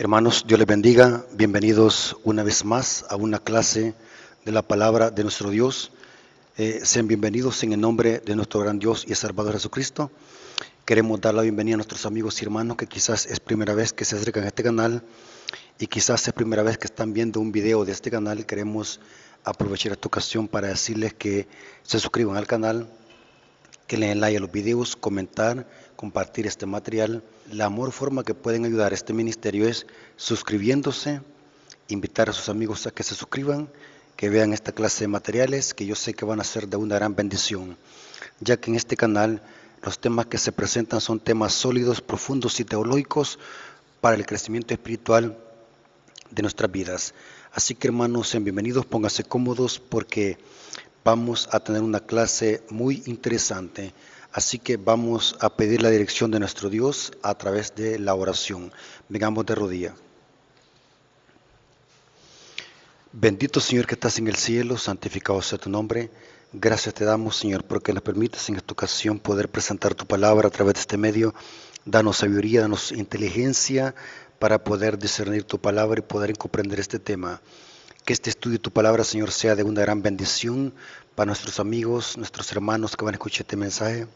Hermanos, Dios les bendiga. Bienvenidos una vez más a una clase de la palabra de nuestro Dios. Sean bienvenidos en el nombre de nuestro gran Dios y Salvador Jesucristo. Queremos dar la bienvenida a nuestros amigos y hermanos que quizás es primera vez que se acercan a este canal y quizás es primera vez que están viendo un video de este canal. Queremos aprovechar esta ocasión para decirles que se suscriban al canal, que le den like a los videos, comentar, compartir este material. La mejor forma que pueden ayudar a este ministerio es suscribiéndose, invitar a sus amigos a que se suscriban, que vean esta clase de materiales que yo sé que van a ser de una gran bendición, ya que en este canal los temas que se presentan son temas sólidos, profundos y teológicos para el crecimiento espiritual de nuestras vidas. Así que hermanos, sean bienvenidos, pónganse cómodos porque vamos a tener una clase muy interesante. Así que vamos a pedir la dirección de nuestro Dios a través de la oración. Vengamos de rodillas. Bendito Señor que estás en el cielo, santificado sea tu nombre. Gracias te damos, Señor, porque nos permites en esta ocasión poder presentar tu palabra a través de este medio. Danos sabiduría, danos inteligencia para poder discernir tu palabra y poder comprender este tema. Que este estudio de tu palabra, Señor, sea de una gran bendición para nuestros amigos, nuestros hermanos que van a escuchar este mensaje.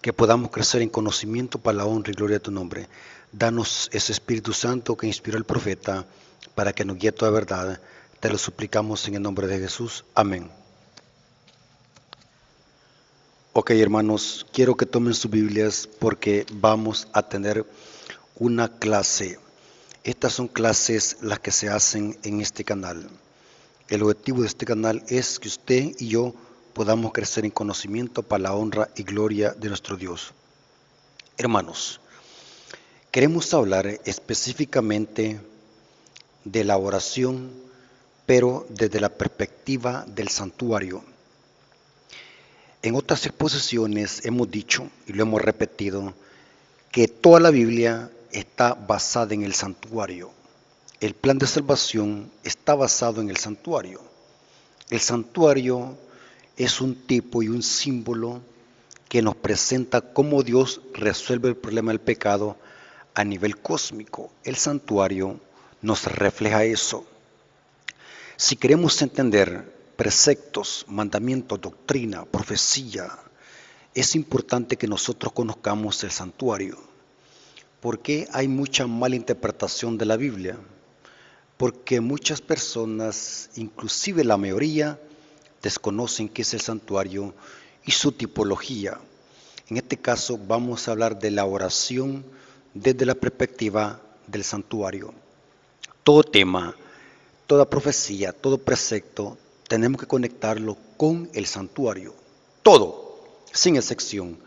Que podamos crecer en conocimiento para la honra y gloria de tu nombre. Danos ese Espíritu Santo que inspiró al profeta para que nos guíe toda verdad. Te lo suplicamos en el nombre de Jesús. Amén. Ok, hermanos, quiero que tomen sus Biblias porque vamos a tener una clase. Estas son clases las que se hacen en este canal. El objetivo de este canal es que usted y yo podamos crecer en conocimiento para la honra y gloria de nuestro Dios. Hermanos, queremos hablar específicamente de la oración, pero desde la perspectiva del santuario. En otras exposiciones hemos dicho, y lo hemos repetido, que toda la Biblia está basada en el santuario. El plan de salvación está basado en el santuario. El santuario es un tipo y un símbolo que nos presenta cómo Dios resuelve el problema del pecado a nivel cósmico. El santuario nos refleja eso. Si queremos entender preceptos, mandamientos, doctrina, profecía, es importante que nosotros conozcamos el santuario. ¿Por qué hay mucha mala interpretación de la Biblia? Porque muchas personas, inclusive la mayoría, desconocen qué es el santuario y su tipología. En este caso vamos a hablar de la oración desde la perspectiva del santuario. Todo tema, toda profecía, todo precepto, tenemos que conectarlo con el santuario. Todo, sin excepción,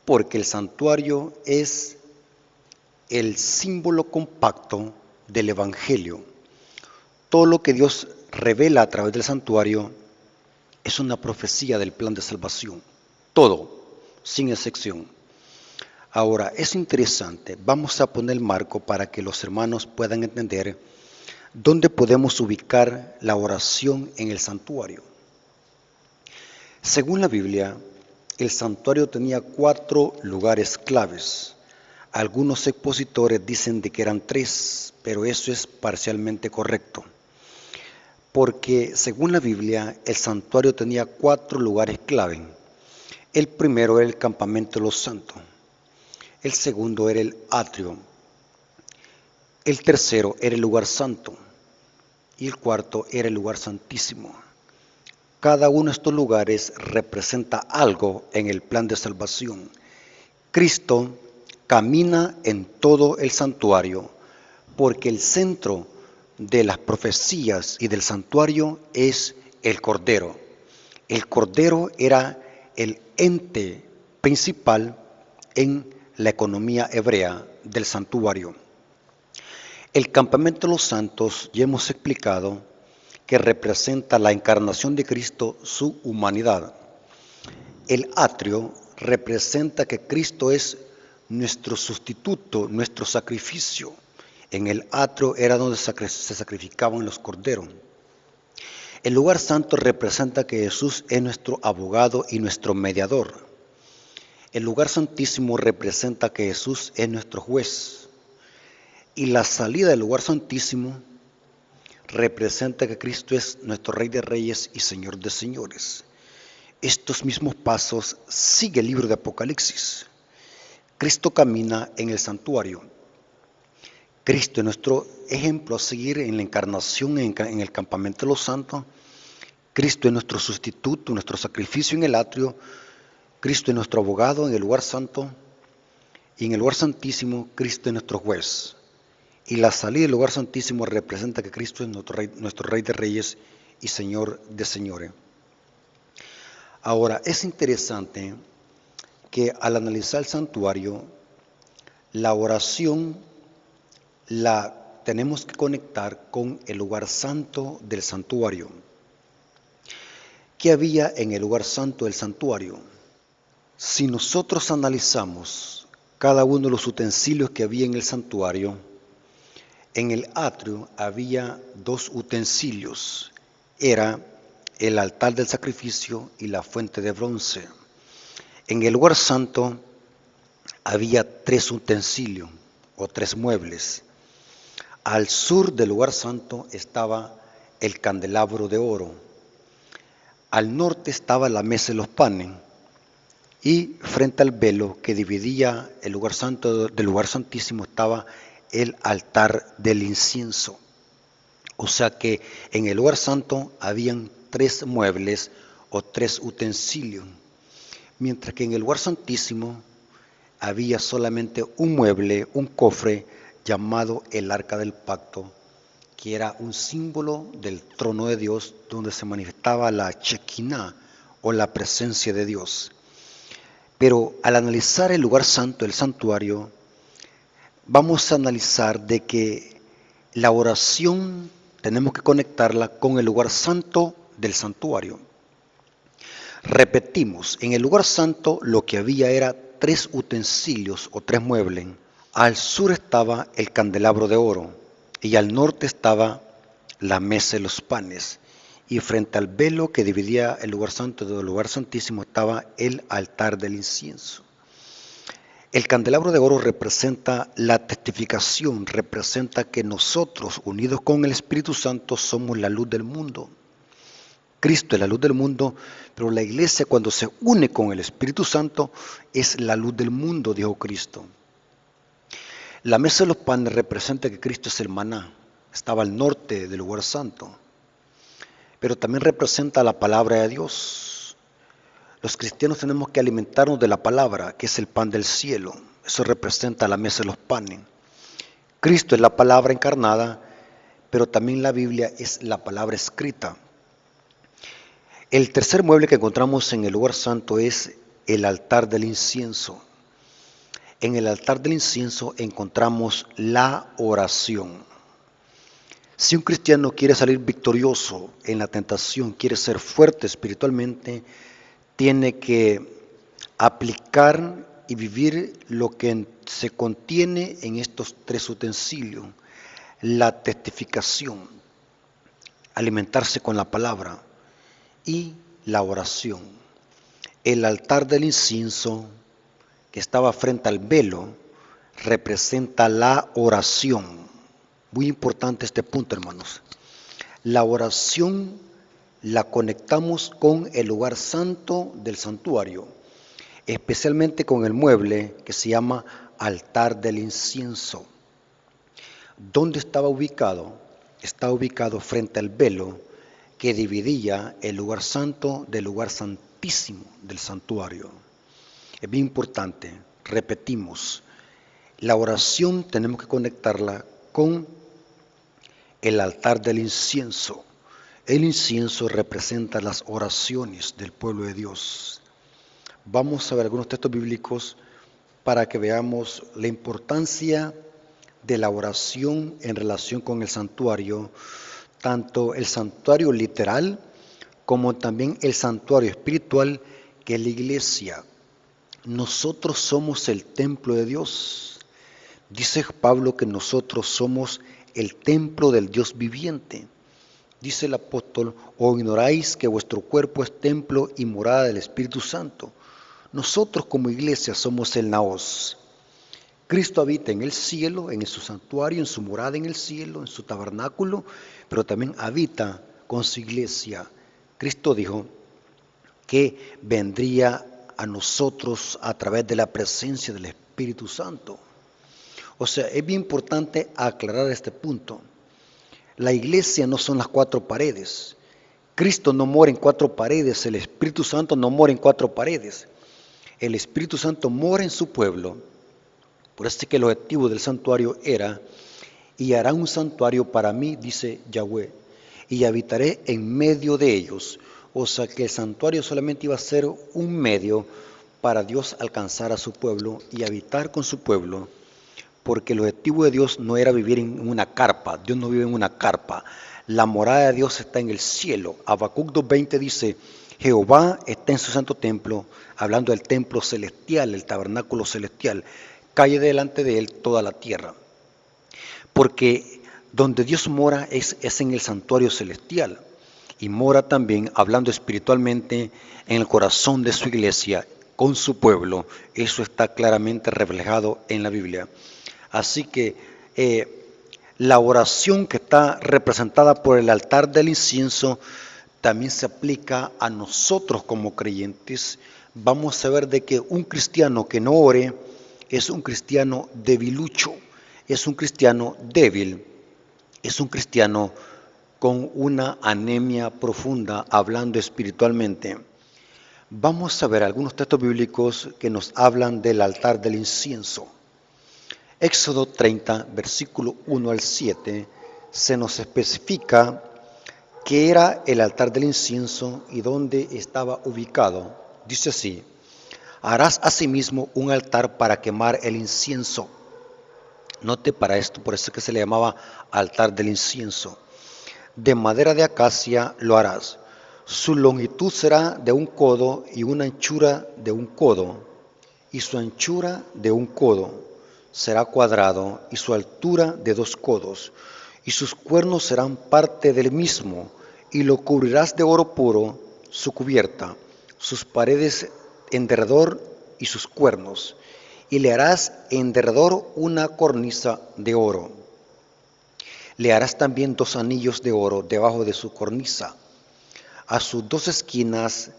porque el santuario es el símbolo compacto del Evangelio. Todo lo que Dios revela a través del santuario es una profecía del plan de salvación. Todo, sin excepción. Ahora, es interesante. Vamos a poner el marco para que los hermanos puedan entender dónde podemos ubicar la oración en el santuario. Según la Biblia, el santuario tenía 4 lugares claves. Algunos expositores dicen de que eran 3, pero eso es parcialmente correcto. Porque según la Biblia, el santuario tenía 4 lugares clave. El primero era el campamento de los santos. El segundo era el atrio. El tercero era el lugar santo. Y el cuarto era el lugar santísimo. Cada uno de estos lugares representa algo en el plan de salvación. Cristo camina en todo el santuario porque el centro de las profecías y del santuario es el Cordero. El Cordero era el ente principal en la economía hebrea del santuario. El campamento de los santos, ya hemos explicado, que representa la encarnación de Cristo, su humanidad. El atrio representa que Cristo es nuestro sustituto, nuestro sacrificio. En el atrio era donde se sacrificaban los corderos. El lugar santo representa que Jesús es nuestro abogado y nuestro mediador. El lugar santísimo representa que Jesús es nuestro juez. Y la salida del lugar santísimo representa que Cristo es nuestro Rey de Reyes y Señor de Señores. Estos mismos pasos sigue el libro de Apocalipsis. Cristo camina en el santuario. Cristo es nuestro ejemplo a seguir en la encarnación, en el campamento de los santos. Cristo es nuestro sustituto, nuestro sacrificio en el atrio. Cristo es nuestro abogado en el lugar santo. Y en el lugar santísimo, Cristo es nuestro juez. Y la salida del lugar santísimo representa que Cristo es nuestro Rey de Reyes y Señor de Señores. Ahora, es interesante que al analizar el santuario, la oración la tenemos que conectar con el lugar santo del santuario. ¿Qué había en el lugar santo del santuario? Si nosotros analizamos cada uno de los utensilios que había en el santuario, en el atrio había 2 utensilios. Era el altar del sacrificio y la fuente de bronce. En el lugar santo había 3 utensilios o 3 muebles. Al sur del lugar santo estaba el candelabro de oro. Al norte estaba la mesa de los panes. Y frente al velo que dividía el lugar santo del lugar santísimo estaba el altar del incienso. O sea que en el lugar santo habían 3 muebles o 3 utensilios, mientras que en el lugar santísimo había solamente un mueble, un cofre llamado el arca del pacto, que era un símbolo del trono de Dios donde se manifestaba la Shekinah o la presencia de Dios. Pero al analizar el lugar santo, el santuario, vamos a analizar de que la oración tenemos que conectarla con el lugar santo del santuario. Repetimos, en el lugar santo lo que había era 3 utensilios o 3 muebles. Al sur estaba el candelabro de oro y al norte estaba la mesa de los panes. Y frente al velo que dividía el lugar santo del lugar santísimo estaba el altar del incienso. El candelabro de oro representa la testificación, representa que nosotros, unidos con el Espíritu Santo, somos la luz del mundo. Cristo es la luz del mundo, pero la iglesia cuando se une con el Espíritu Santo es la luz del mundo, dijo Cristo. La mesa de los panes representa que Cristo es el maná, estaba al norte del lugar santo, pero también representa la palabra de Dios. Los cristianos tenemos que alimentarnos de la palabra, que es el pan del cielo. Eso representa la mesa de los panes. Cristo es la palabra encarnada, pero también la Biblia es la palabra escrita. El tercer mueble que encontramos en el lugar santo es el altar del incienso. En el altar del incienso encontramos la oración. Si un cristiano quiere salir victorioso en la tentación, quiere ser fuerte espiritualmente, tiene que aplicar y vivir lo que se contiene en estos 3 utensilios. La testificación, alimentarse con la palabra y la oración. El altar del incienso que estaba frente al velo representa la oración. Muy importante este punto, hermanos. La oración la conectamos con el lugar santo del santuario, especialmente con el mueble que se llama altar del incienso. ¿Dónde estaba ubicado? Está ubicado frente al velo que dividía el lugar santo del lugar santísimo del santuario. Es bien importante, repetimos, la oración tenemos que conectarla con el altar del incienso. El incienso representa las oraciones del pueblo de Dios. Vamos a ver algunos textos bíblicos para que veamos la importancia de la oración en relación con el santuario, tanto el santuario literal como también el santuario espiritual que es la iglesia. Nosotros somos el templo de Dios. Dice Pablo que nosotros somos el templo del Dios viviente. Dice el apóstol, ¿o ignoráis que vuestro cuerpo es templo y morada del Espíritu Santo? Nosotros como iglesia somos el naos. Cristo habita en el cielo, en su santuario, en su morada en el cielo, en su tabernáculo, pero también habita con su iglesia. Cristo dijo que vendría a nosotros a través de la presencia del Espíritu Santo. O sea, es bien importante aclarar este punto. La iglesia no son las cuatro paredes. Cristo no mora en cuatro paredes, el Espíritu Santo no mora en cuatro paredes. El Espíritu Santo mora en su pueblo. Por eso es que el objetivo del santuario era: y harán un santuario para mí, dice Yahweh, y habitaré en medio de ellos. O sea que el santuario solamente iba a ser un medio para Dios alcanzar a su pueblo y habitar con su pueblo, porque el objetivo de Dios no era vivir en una carpa. Dios no vive en una carpa. La morada de Dios está en el cielo. Habacuc 2:20 dice: Jehová está en su santo templo, hablando del templo celestial, el tabernáculo celestial. Calle delante de él toda la tierra. Porque donde Dios mora es en el santuario celestial. Y mora también, hablando espiritualmente, en el corazón de su iglesia, con su pueblo. Eso está claramente reflejado en la Biblia. Así que la oración que está representada por el altar del incienso también se aplica a nosotros como creyentes. Vamos a ver de que un cristiano que no ore es un cristiano debilucho, es un cristiano débil, es un cristiano con una anemia profunda, hablando espiritualmente. Vamos a ver algunos textos bíblicos que nos hablan del altar del incienso. Éxodo 30, versículo 1 al 7, se nos especifica qué era el altar del incienso y dónde estaba ubicado. Dice así: harás asimismo un altar para quemar el incienso. Note para esto, por eso es que se le llamaba altar del incienso. De madera de acacia lo harás. Su longitud será de 1 codo y una anchura de 1 codo, y su anchura de 1 codo. Será cuadrado, y su altura de 2 codos, y sus cuernos serán parte del mismo, y lo cubrirás de oro puro, su cubierta, sus paredes en derredor y sus cuernos, y le harás en derredor una cornisa de oro. Le harás también 2 anillos de oro debajo de su cornisa, a sus 2 esquinas,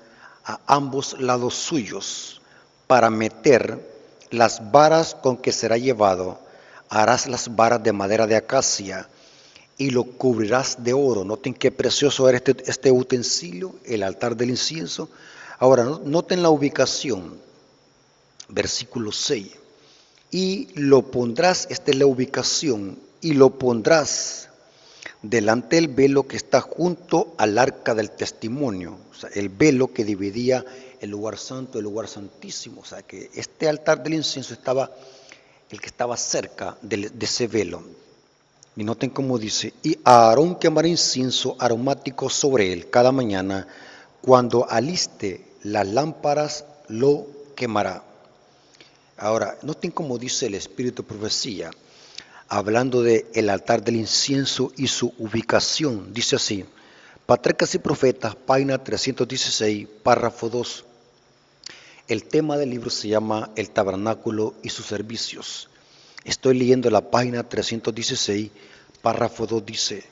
a ambos lados suyos, para meter las varas con que será llevado. Harás las varas de madera de acacia y lo cubrirás de oro. Noten qué precioso era este utensilio, el altar del incienso. Ahora, noten la ubicación, versículo 6. Y lo pondrás, esta es la ubicación, y lo pondrás delante del velo que está junto al arca del testimonio, o sea, el velo que dividía el lugar santo del lugar santísimo. O sea, que este altar del incienso estaba, el que estaba cerca de ese velo. Y noten cómo dice: y Aarón quemará incienso aromático sobre él cada mañana, cuando aliste las lámparas lo quemará. Ahora, noten cómo dice el Espíritu de Profecía, hablando del altar del incienso y su ubicación. Dice así: Patriarcas y Profetas, página 316, párrafo 2. El tema del libro se llama El tabernáculo y sus servicios. Estoy leyendo la página 316, párrafo 2, dice: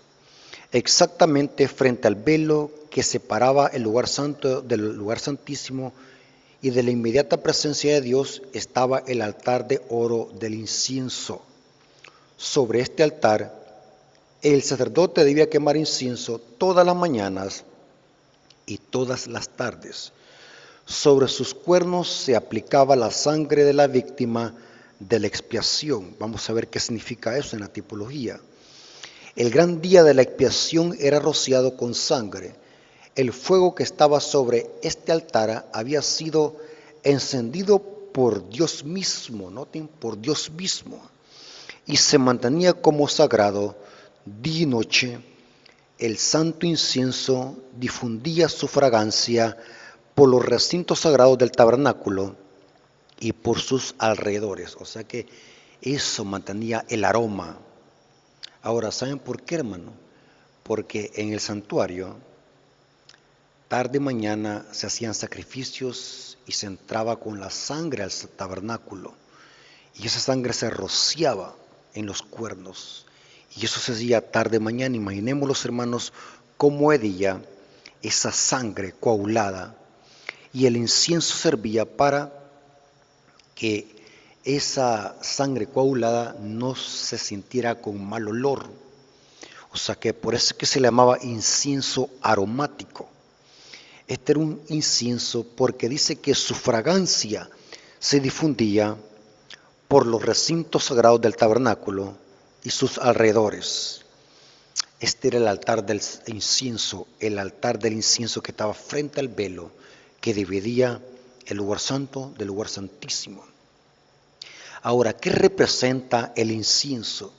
exactamente frente al velo que separaba el lugar santo del lugar santísimo y de la inmediata presencia de Dios estaba el altar de oro del incienso. Sobre este altar, el sacerdote debía quemar incienso todas las mañanas y todas las tardes. Sobre sus cuernos se aplicaba la sangre de la víctima de la expiación. Vamos a ver qué significa eso en la tipología. El gran día de la expiación era rociado con sangre. El fuego que estaba sobre este altar había sido encendido por Dios mismo, noten, por Dios mismo, y se mantenía como sagrado día y noche. El santo incienso difundía su fragancia por los recintos sagrados del tabernáculo y por sus alrededores. O sea que eso mantenía el aroma. Ahora, ¿saben por qué, hermano? Porque en el santuario, tarde y mañana se hacían sacrificios y se entraba con la sangre al tabernáculo. y esa sangre se rociaba en los cuernos. Y eso se hacía tarde mañana. Imaginemos los hermanos cómo hedía esa sangre coagulada. Y el incienso servía para que esa sangre coagulada no se sintiera con mal olor. O sea que por eso es que se le llamaba incienso aromático. Este era un incienso porque dice que su fragancia se difundía por los recintos sagrados del tabernáculo y sus alrededores. Este era el altar del incienso que estaba frente al velo que dividía el lugar santo del lugar santísimo. Ahora, ¿qué representa el incienso?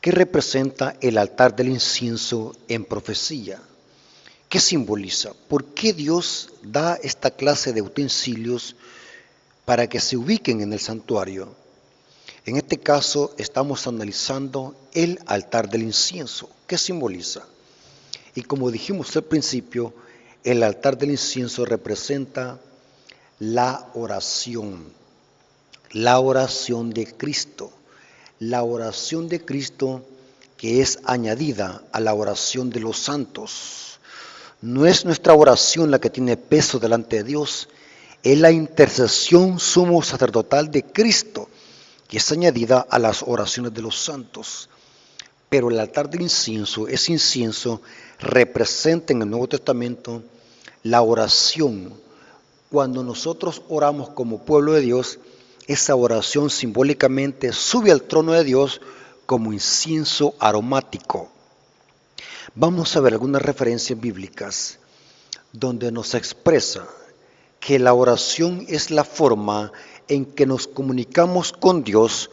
¿Qué representa el altar del incienso en profecía? ¿Qué simboliza? ¿Por qué Dios da esta clase de utensilios para que se ubiquen en el santuario? En este caso estamos analizando el altar del incienso. ¿Qué simboliza? Y como dijimos al principio, el altar del incienso representa la oración de Cristo. La oración de Cristo que es añadida a la oración de los santos. No es nuestra oración la que tiene peso delante de Dios, es la intercesión sumo sacerdotal de Cristo, que es añadida a las oraciones de los santos. Pero el altar del incienso, ese incienso representa en el Nuevo Testamento la oración. Cuando nosotros oramos como pueblo de Dios, esa oración simbólicamente sube al trono de Dios como incienso aromático. Vamos a ver algunas referencias bíblicas donde nos expresa que la oración es la forma en que nos comunicamos con Dios,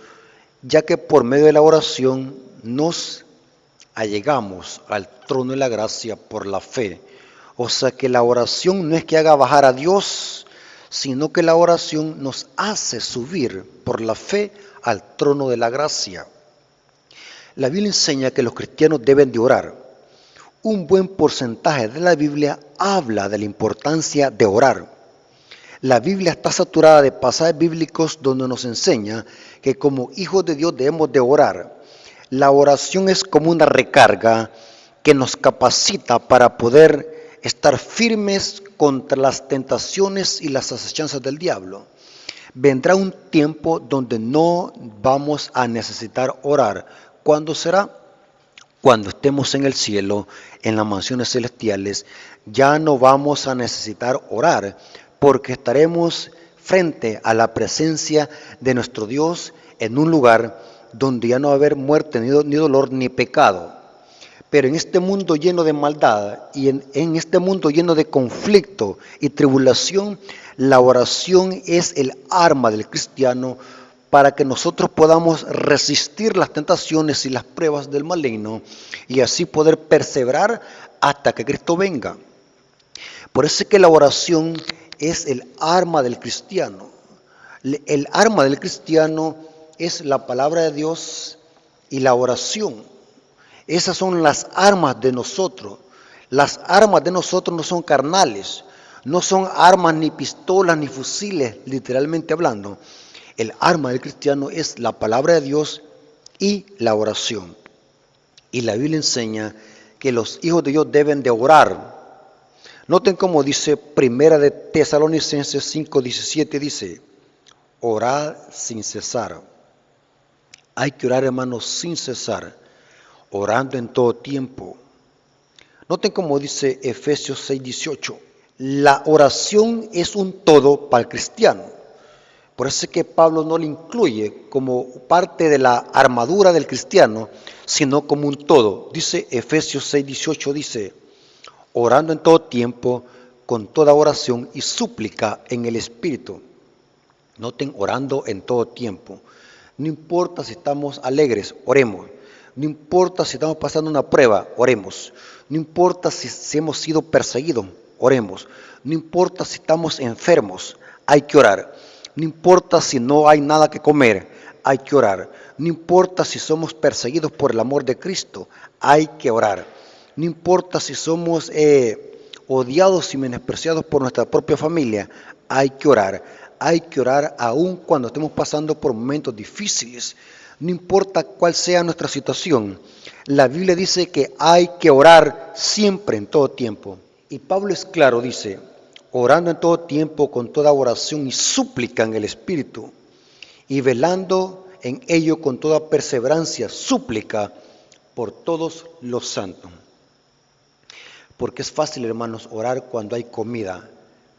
ya que por medio de la oración nos allegamos al trono de la gracia por la fe. O sea que la oración no es que haga bajar a Dios, sino que la oración nos hace subir por la fe al trono de la gracia. La Biblia enseña que los cristianos deben de orar. Un buen porcentaje de la Biblia habla de la importancia de orar. La Biblia está saturada de pasajes bíblicos donde nos enseña que como hijos de Dios debemos de orar. La oración es como una recarga que nos capacita para poder estar firmes contra las tentaciones y las acechanzas del diablo. Vendrá un tiempo donde no vamos a necesitar orar. ¿Cuándo será? Cuando estemos en el cielo, en las mansiones celestiales, ya no vamos a necesitar orar, porque estaremos frente a la presencia de nuestro Dios en un lugar donde ya no va a haber muerte, ni dolor, ni pecado. Pero en este mundo lleno de maldad y en este mundo lleno de conflicto y tribulación, la oración es el arma del cristiano para que nosotros podamos resistir las tentaciones y las pruebas del maligno y así poder perseverar hasta que Cristo venga. Por eso es que la oración es el arma del cristiano. El arma del cristiano es la palabra de Dios y la oración. Esas son las armas de nosotros. Las armas de nosotros no son carnales, no son armas ni pistolas ni fusiles, literalmente hablando. El arma del cristiano es la palabra de Dios y la oración. Y la Biblia enseña que los hijos de Dios deben de orar. Noten cómo dice Primera de Tesalonicenses 5:17, dice, orad sin cesar. Hay que orar, hermanos, sin cesar, orando en todo tiempo. Noten cómo dice Efesios 6:18, la oración es un todo para el cristiano. Por eso es que Pablo no lo incluye como parte de la armadura del cristiano, sino como un todo. Dice Efesios 6:18, dice, orando en todo tiempo, con toda oración y súplica en el Espíritu. Noten, orando en todo tiempo. No importa si estamos alegres, oremos. No importa si estamos pasando una prueba, oremos. No importa si hemos sido perseguidos, oremos. No importa si estamos enfermos, hay que orar. No importa si no hay nada que comer, hay que orar. No importa si somos perseguidos por el amor de Cristo, hay que orar. No importa si somos odiados y menospreciados por nuestra propia familia, hay que orar. Hay que orar aun cuando estemos pasando por momentos difíciles. No importa cuál sea nuestra situación. La Biblia dice que hay que orar siempre, en todo tiempo. Y Pablo es claro, dice, orando en todo tiempo con toda oración y súplica en el Espíritu, y velando en ello con toda perseverancia, súplica por todos los santos. Porque es fácil, hermanos, orar cuando hay comida,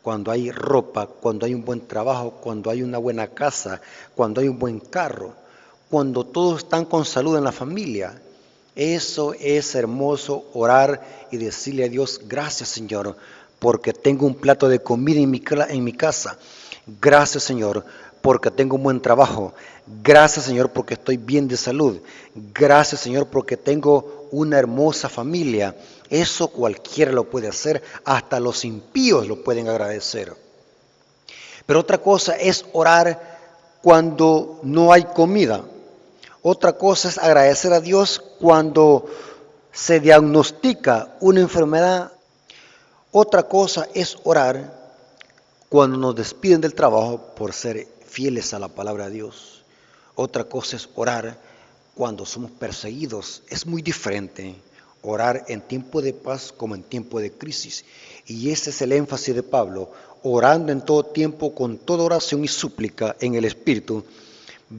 cuando hay ropa, cuando hay un buen trabajo, cuando hay una buena casa, cuando hay un buen carro, cuando todos están con salud en la familia. Eso es hermoso, orar y decirle a Dios, gracias Señor, porque tengo un plato de comida en mi casa. Gracias Señor, porque tengo un buen trabajo. Gracias Señor, porque estoy bien de salud. Gracias Señor, porque tengo una hermosa familia. Eso cualquiera lo puede hacer, hasta los impíos lo pueden agradecer. Pero otra cosa es orar cuando no hay comida. Otra cosa es agradecer a Dios cuando se diagnostica una enfermedad. Otra cosa es orar cuando nos despiden del trabajo por ser fieles a la palabra de Dios. Otra cosa es orar cuando somos perseguidos. Es muy diferente orar en tiempo de paz como en tiempo de crisis. Y ese es el énfasis de Pablo, orando en todo tiempo con toda oración y súplica en el Espíritu,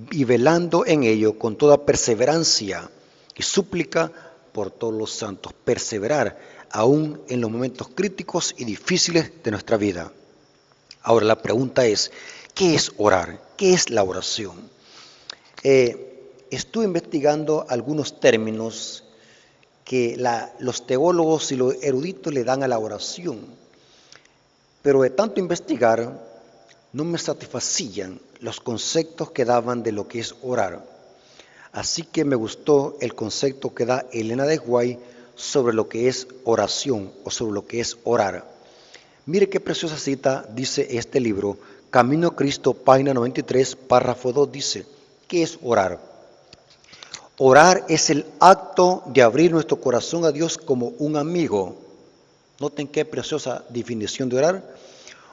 y velando en ello con toda perseverancia y súplica por todos los santos. Perseverar aún en los momentos críticos y difíciles de nuestra vida. Ahora la pregunta es, ¿qué es orar? ¿Qué es la oración? Estuve investigando algunos términos que los teólogos y los eruditos le dan a la oración, pero de tanto investigar no me satisfacían los conceptos que daban de lo que es orar. Así que me gustó el concepto que da Elena de White sobre lo que es oración o sobre lo que es orar. Mire qué preciosa cita dice este libro, Camino a Cristo, página 93, párrafo 2, dice, ¿qué es orar? Orar es el acto de abrir nuestro corazón a Dios como un amigo. Noten qué preciosa definición de orar.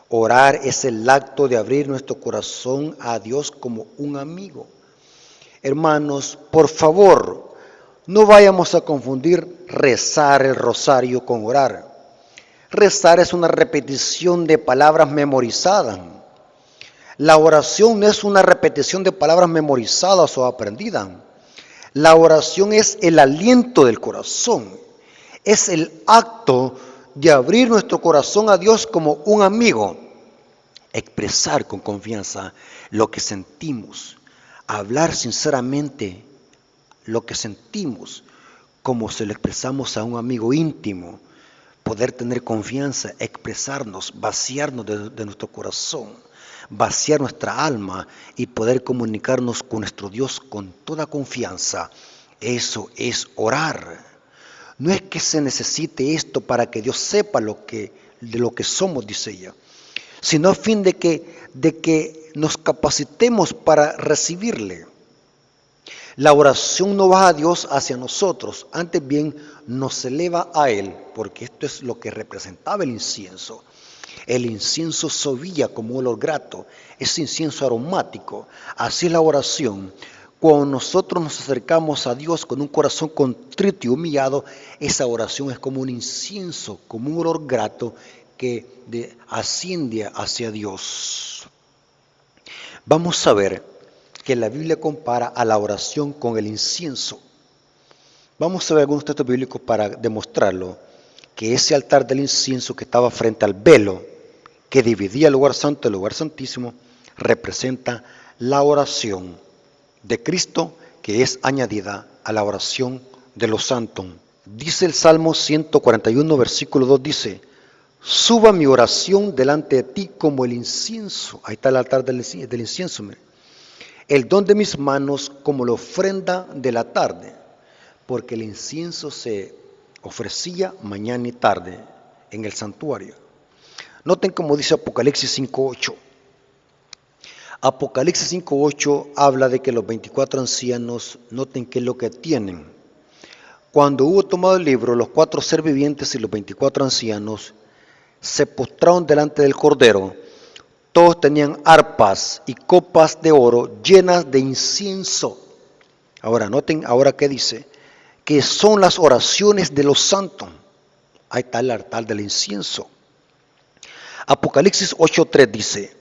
Orar es el acto de abrir nuestro corazón a Dios como un amigo. Hermanos, por favor, no vayamos a confundir rezar el rosario con orar. Rezar es una repetición de palabras memorizadas. La oración no es una repetición de palabras memorizadas o aprendidas. La oración es el aliento del corazón. Es el acto de abrir nuestro corazón a Dios como un amigo. Expresar con confianza lo que sentimos. Hablar sinceramente lo que sentimos, como se lo expresamos a un amigo íntimo. Poder tener confianza, expresarnos, vaciarnos de nuestro corazón, vaciar nuestra alma y poder comunicarnos con nuestro Dios con toda confianza. Eso es orar. No es que se necesite esto para que Dios sepa de lo que somos, dice ella, sino a fin de que nos capacitemos para recibirle. La oración no va a Dios hacia nosotros, antes bien nos eleva a Él, porque esto es lo que representaba el incienso. El incienso subía como un olor grato, ese incienso aromático. Así es la oración. Cuando nosotros nos acercamos a Dios con un corazón contrito y humillado, esa oración es como un incienso, como un olor grato que asciende hacia Dios. Vamos a ver que la Biblia compara a la oración con el incienso. Vamos a ver algunos textos bíblicos para demostrarlo, que ese altar del incienso que estaba frente al velo, que dividía el lugar santo del lugar santísimo, representa la oración de Cristo, que es añadida a la oración de los santos. Dice el Salmo 141, versículo 2, dice, suba mi oración delante de ti como el incienso. Ahí está el altar del incienso, mire. El don de mis manos como la ofrenda de la tarde, porque el incienso se ofrecía mañana y tarde en el santuario. Noten cómo dice Apocalipsis 5:8. Apocalipsis 5:8 habla de que los 24 ancianos, noten qué es lo que tienen. Cuando hubo tomado el libro, los 4 seres vivientes y los 24 ancianos se postraron delante del Cordero, todos tenían arpas y copas de oro llenas de incienso. Ahora, noten ahora qué dice, que son las oraciones de los santos. Ahí está el altar del incienso. Apocalipsis 8:3 dice,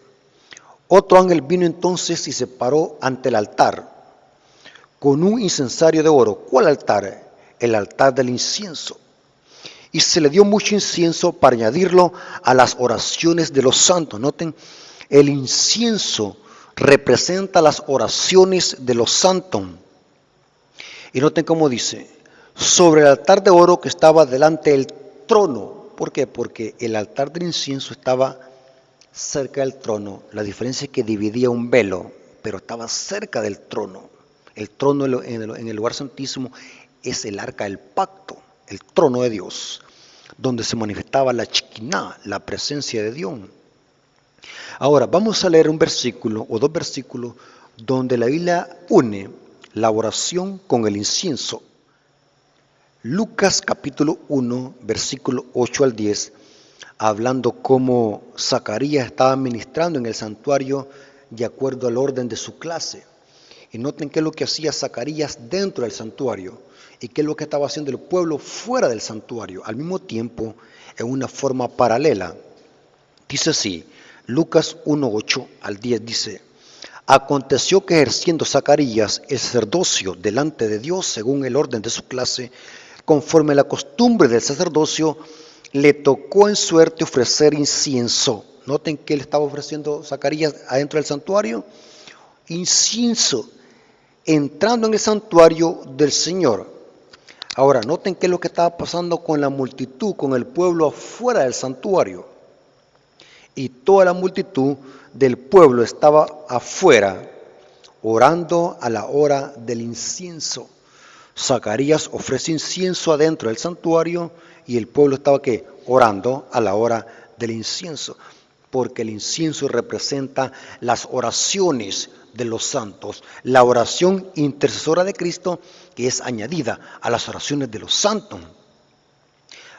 otro ángel vino entonces y se paró ante el altar con un incensario de oro. ¿Cuál altar? El altar del incienso. Y se le dio mucho incienso para añadirlo a las oraciones de los santos. Noten, el incienso representa las oraciones de los santos. Y noten cómo dice, sobre el altar de oro que estaba delante del trono. ¿Por qué? Porque el altar del incienso estaba cerca del trono. La diferencia es que dividía un velo, pero estaba cerca del trono. El trono en el lugar santísimo es el arca del pacto, el trono de Dios, donde se manifestaba la Shekinah, la presencia de Dios. Ahora vamos a leer un versículo o dos versículos donde la Biblia une la oración con el incienso. Lucas capítulo 1, versículo 8 al 10, hablando cómo Zacarías estaba ministrando en el santuario de acuerdo al orden de su clase. Y noten qué es lo que hacía Zacarías dentro del santuario y qué es lo que estaba haciendo el pueblo fuera del santuario, al mismo tiempo en una forma paralela. Dice así, Lucas 1, 8 al 10 dice, aconteció que ejerciendo Zacarías el sacerdocio delante de Dios según el orden de su clase, conforme a la costumbre del sacerdocio, le tocó en suerte ofrecer incienso. Noten que él estaba ofreciendo Zacarías adentro del santuario, incienso, entrando en el santuario del Señor. Ahora, noten qué es lo que estaba pasando con la multitud, con el pueblo afuera del santuario. Y toda la multitud del pueblo estaba afuera, orando a la hora del incienso. Zacarías ofrece incienso adentro del santuario y el pueblo estaba ¿qué? Orando a la hora del incienso. Porque el incienso representa las oraciones de los santos, la oración intercesora de Cristo que es añadida a las oraciones de los santos.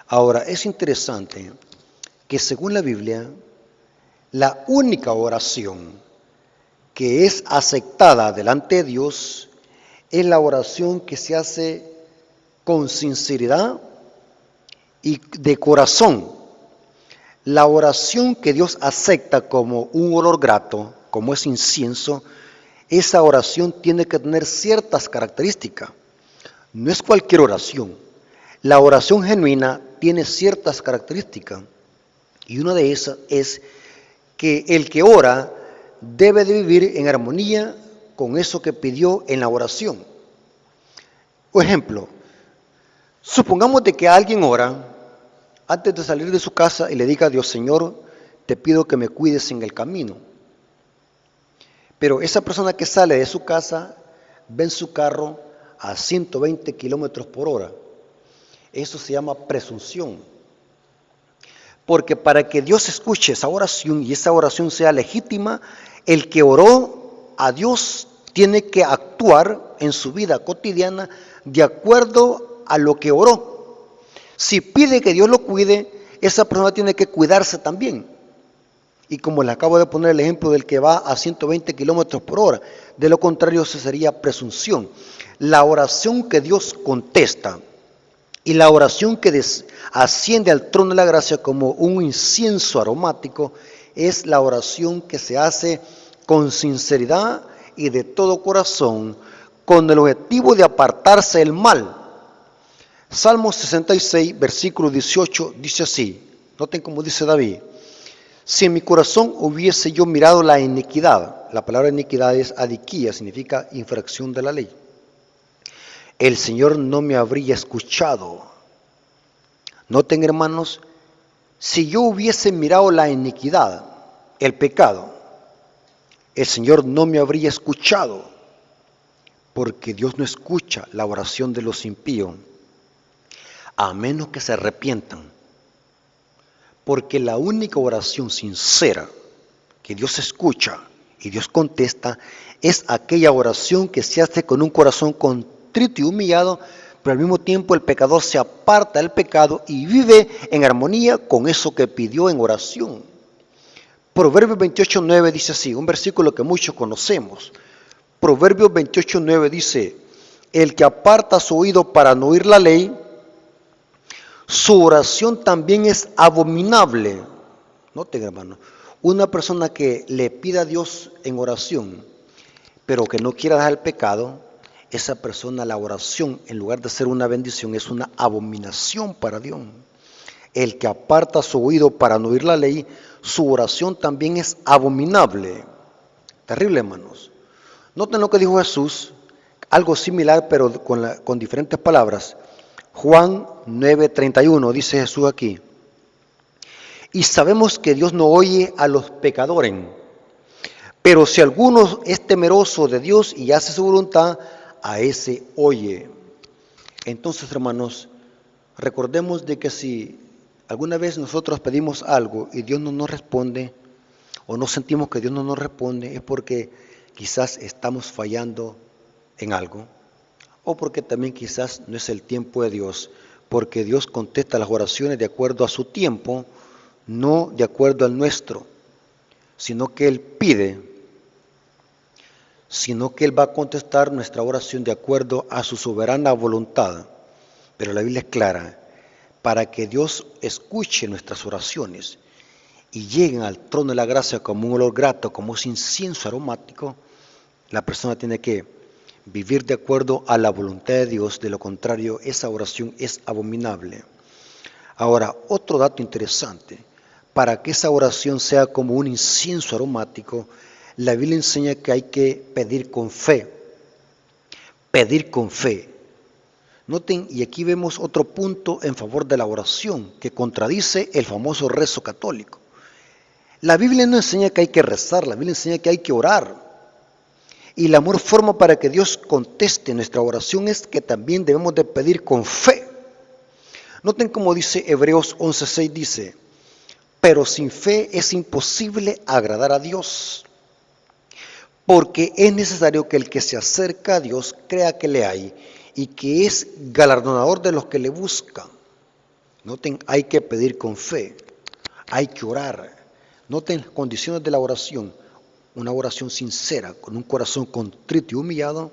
Ahora, es interesante que según la Biblia, la única oración que es aceptada delante de Dios es la oración que se hace con sinceridad y de corazón. La oración que Dios acepta como un olor grato, como es incienso, esa oración tiene que tener ciertas características. No es cualquier oración. La oración genuina tiene ciertas características. Y una de esas es que el que ora debe de vivir en armonía con eso que pidió en la oración. Por ejemplo, supongamos de que alguien ora antes de salir de su casa y le diga a Dios, Señor, te pido que me cuides en el camino. Pero esa persona que sale de su casa ve en su carro a 120 kilómetros por hora. Eso se llama presunción. Porque para que Dios escuche esa oración y esa oración sea legítima, el que oró a Dios tiene que actuar en su vida cotidiana de acuerdo a lo que oró. Si pide que Dios lo cuide, esa persona tiene que cuidarse también. Y como le acabo de poner el ejemplo del que va a 120 kilómetros por hora, de lo contrario eso sería presunción. La oración que Dios contesta y la oración que asciende al trono de la gracia como un incienso aromático es la oración que se hace con sinceridad y de todo corazón, con el objetivo de apartarse del mal. Salmo 66, versículo 18, dice así, noten cómo dice David, si en mi corazón hubiese yo mirado la iniquidad, la palabra iniquidad es adiquía, significa infracción de la ley, el Señor no me habría escuchado. Noten, hermanos, si yo hubiese mirado la iniquidad, el pecado, el Señor no me habría escuchado, porque Dios no escucha la oración de los impíos, a menos que se arrepientan. Porque la única oración sincera que Dios escucha y Dios contesta es aquella oración que se hace con un corazón contrito y humillado, pero al mismo tiempo el pecador se aparta del pecado y vive en armonía con eso que pidió en oración. Proverbios 28:9 dice así, un versículo que muchos conocemos. Proverbios 28:9 dice, el que aparta su oído para no oír la ley, su oración también es abominable. Noten, hermano, una persona que le pida a Dios en oración, pero que no quiera dejar el pecado, esa persona, la oración, en lugar de ser una bendición, es una abominación para Dios. El que aparta su oído para no oír la ley, su oración también es abominable. Terrible, hermanos. Noten lo que dijo Jesús, algo similar, pero con diferentes palabras. Juan 9:31, dice Jesús aquí. Y sabemos que Dios no oye a los pecadores, pero si alguno es temeroso de Dios y hace su voluntad, a ese oye. Entonces, hermanos, recordemos de que si alguna vez nosotros pedimos algo y Dios no nos responde, o no sentimos que Dios no nos responde, es porque quizás estamos fallando en algo, o porque también quizás no es el tiempo de Dios, porque Dios contesta las oraciones de acuerdo a su tiempo, no de acuerdo al nuestro, sino que Él pide, sino que Él va a contestar nuestra oración de acuerdo a su soberana voluntad. Pero la Biblia es clara, para que Dios escuche nuestras oraciones y lleguen al trono de la gracia como un olor grato, como un incienso aromático, la persona tiene que vivir de acuerdo a la voluntad de Dios, de lo contrario esa oración es abominable. Ahora, otro dato interesante, para que esa oración sea como un incienso aromático, la Biblia enseña que hay que pedir con fe. Pedir con fe. Noten, y aquí vemos otro punto en favor de la oración, que contradice el famoso rezo católico. La Biblia no enseña que hay que rezar, la Biblia enseña que hay que orar. Y la mejor forma para que Dios conteste nuestra oración es que también debemos de pedir con fe. Noten como dice Hebreos 11:6, dice, pero sin fe es imposible agradar a Dios, porque es necesario que el que se acerca a Dios crea que le hay y que es galardonador de los que le buscan. Noten, hay que pedir con fe, hay que orar. Noten las condiciones de la oración, una oración sincera, con un corazón contrito y humillado,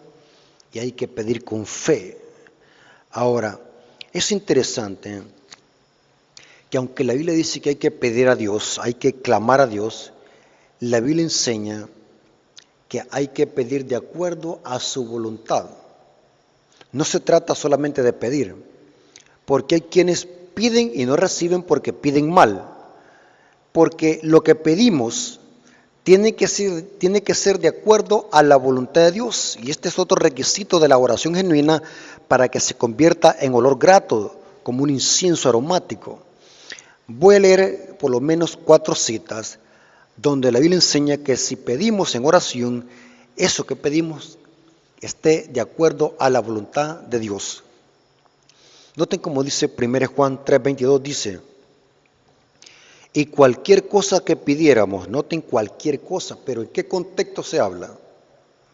y hay que pedir con fe. Ahora, es interesante que aunque la Biblia dice que hay que pedir a Dios, hay que clamar a Dios, la Biblia enseña que hay que pedir de acuerdo a su voluntad. No se trata solamente de pedir, porque hay quienes piden y no reciben porque piden mal, porque lo que pedimos tiene que ser de acuerdo a la voluntad de Dios, y este es otro requisito de la oración genuina para que se convierta en olor grato, como un incienso aromático. Voy a leer por lo menos 4 citas donde la Biblia enseña que si pedimos en oración, eso que pedimos esté de acuerdo a la voluntad de Dios. Noten como dice 1 Juan 3:22, dice, y cualquier cosa que pidiéramos, noten cualquier cosa, pero ¿en qué contexto se habla?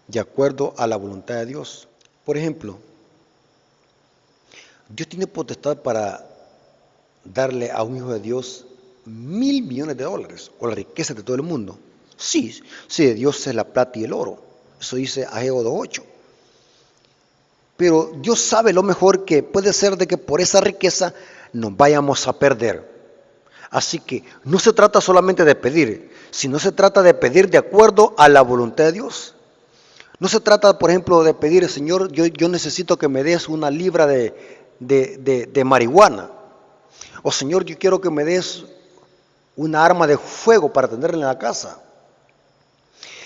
De acuerdo a la voluntad de Dios. Por ejemplo, Dios tiene potestad para darle a un hijo de Dios $1,000 millones o la riqueza de todo el mundo. Sí, de Dios es la plata y el oro. Eso dice Ageo 2:8. Pero Dios sabe lo mejor, que puede ser de que por esa riqueza nos vayamos a perder. Así que no se trata solamente de pedir, sino se trata de pedir de acuerdo a la voluntad de Dios. No se trata, por ejemplo, de pedir, Señor, yo necesito que me des 1 libra de marihuana. O Señor, yo quiero que me des una arma de fuego para tenerla en la casa.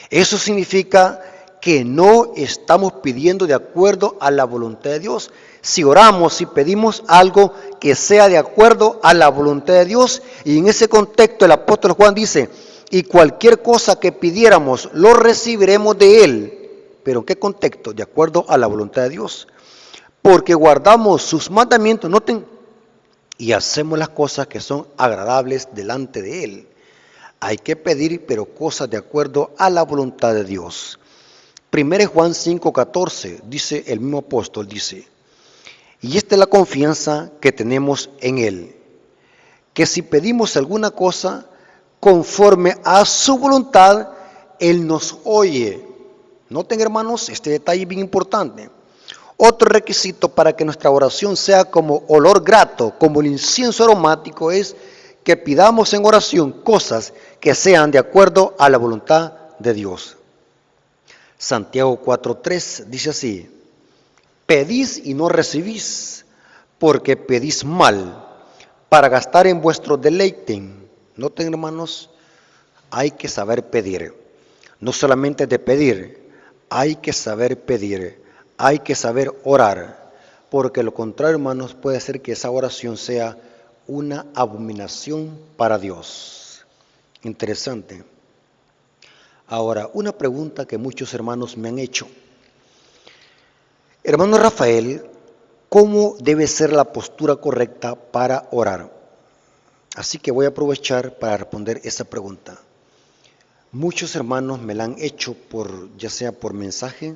Eso significa que no estamos pidiendo de acuerdo a la voluntad de Dios. Si oramos, si pedimos algo que sea de acuerdo a la voluntad de Dios, y en ese contexto el apóstol Juan dice, y cualquier cosa que pidiéramos, lo recibiremos de Él. ¿Pero en qué contexto? De acuerdo a la voluntad de Dios. Porque guardamos sus mandamientos, noten, y hacemos las cosas que son agradables delante de Él. Hay que pedir, pero cosas de acuerdo a la voluntad de Dios. 1 Juan 5:14, dice el mismo apóstol, dice, y esta es la confianza que tenemos en Él, que si pedimos alguna cosa conforme a su voluntad, Él nos oye. Noten, hermanos, este detalle es bien importante. Otro requisito para que nuestra oración sea como olor grato, como el incienso aromático, es que pidamos en oración cosas que sean de acuerdo a la voluntad de Dios. Santiago 4:3 dice así: pedís y no recibís, porque pedís mal, para gastar en vuestro deleite. Noten, hermanos, hay que saber pedir. No solamente de pedir, hay que saber pedir, hay que saber orar, porque lo contrario, hermanos, puede ser que esa oración sea una abominación para Dios. Interesante. Ahora, una pregunta que muchos hermanos me han hecho. Hermano Rafael, ¿cómo debe ser la postura correcta para orar? Así que voy a aprovechar para responder esa pregunta. Muchos hermanos me la han hecho ya sea por mensaje,